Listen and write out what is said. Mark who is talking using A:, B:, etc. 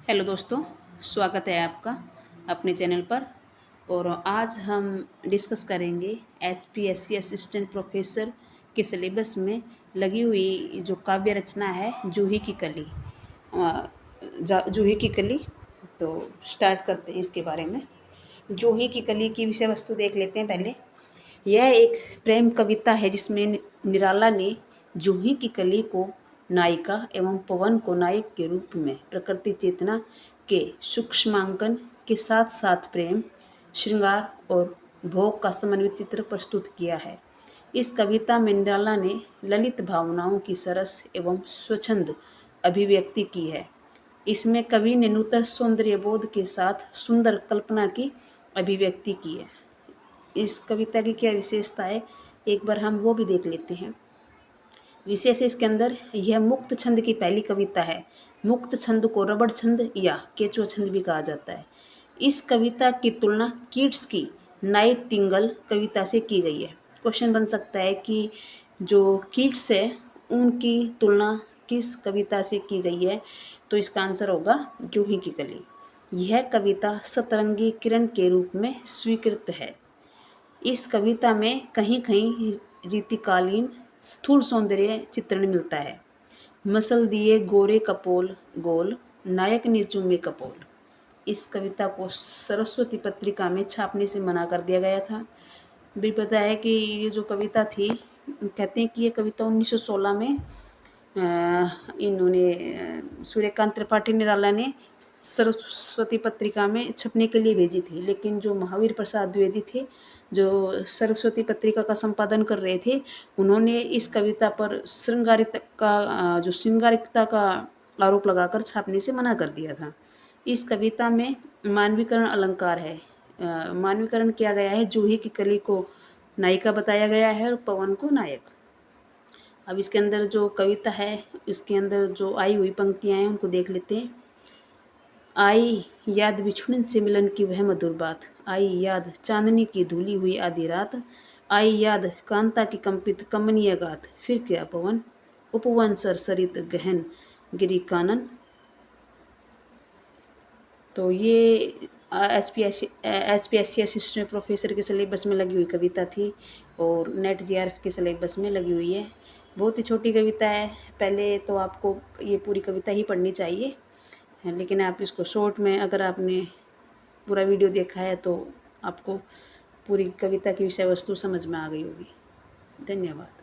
A: Hello दोस्तों, स्वागत है आपका अपने चैनल पर। और आज हम डिस्कस करेंगे एचपीएससी असिस्टेंट प्रोफेसर के सिलेबस में लगी हुई जो काव्य रचना है जूही की कली। जूही की कली। तो स्टार्ट करते हैं इसके बारे में। जूही की कली की विषय वस्तु देख लेते हैं पहले। यह एक प्रेम कविता है जिसमें निराला ने जूही की कली को नायिका एवं पवन को नायक के रूप में प्रकृति चेतना के सूक्ष्मांकन के साथ साथ प्रेम, श्रृंगार और भोग का समन्वित चित्र प्रस्तुत किया है। इस कविता में निराला ने ललित भावनाओं की सरस एवं स्वच्छंद अभिव्यक्ति की है। इसमें कवि ने नूतन सौंदर्य बोध के साथ सुंदर कल्पना की अभिव्यक्ति की है। इस कविता की क्या विशेषता है, एक बार हम वो भी देख लेते हैं। विशेष इसके अंदर यह मुक्त छंद की पहली कविता है। मुक्त छंद को रबड़ छंद या केचुआ छंद भी कहा जाता है। इस कविता की तुलना कीट्स की नाइटिंगेल कविता से की गई है। क्वेश्चन बन सकता है कि जो कीट्स है उनकी तुलना किस कविता से की गई है, तो इसका आंसर होगा जूही की कली। यह कविता सतरंगी किरण के रूप में स्वीकृत है। इस कविता में कहीं कहीं रीतिकालीन स्थूल सौंदर्य चित्रण मिलता है। मसल दिए गोरे कपोल गोल, नायक ने चूमे कपोल। इस कविता को सरस्वती पत्रिका में छापने से मना कर दिया गया था। भी पता है कि ये जो कविता थी, कहते हैं कि ये कविता 1916 में इन्होंने सूर्यकांत त्रिपाठी निराला ने सरस्वती पत्रिका में छपने के लिए भेजी थी। लेकिन जो महावीर प्रसाद द्विवेदी थे, जो सरस्वती पत्रिका का संपादन कर रहे थे, उन्होंने इस कविता पर श्रृंगारिकता का आरोप लगाकर छापने से मना कर दिया था। इस कविता में मानवीकरण अलंकार है। मानवीकरण किया गया है। जूही की कली को नायिका बताया गया है और पवन को नायक। अब इसके अंदर जो कविता है, इसके अंदर जो आई हुई पंक्तियां हैं उनको देख लेते हैं। आई याद बिछुड़न से मिलन की वह मधुर बात, आई याद चांदनी की धुली हुई आधी रात, आई याद कांता की कंपित कमनीय गात, फिर क्या पवन उपवन सरसरित गहन गिरी कानन। तो ये एचपीएससी असिस्टेंट प्रोफेसर के सिलेबस में लगी हुई कविता थी और नेट जीआरएफ के सिलेबस में लगी हुई है। बहुत ही छोटी कविता है। पहले तो आपको ये पूरी कविता ही पढ़नी चाहिए, लेकिन आप इसको शॉर्ट में, अगर आपने पूरा वीडियो देखा है तो आपको पूरी कविता की विषय वस्तु समझ में आ गई होगी। धन्यवाद।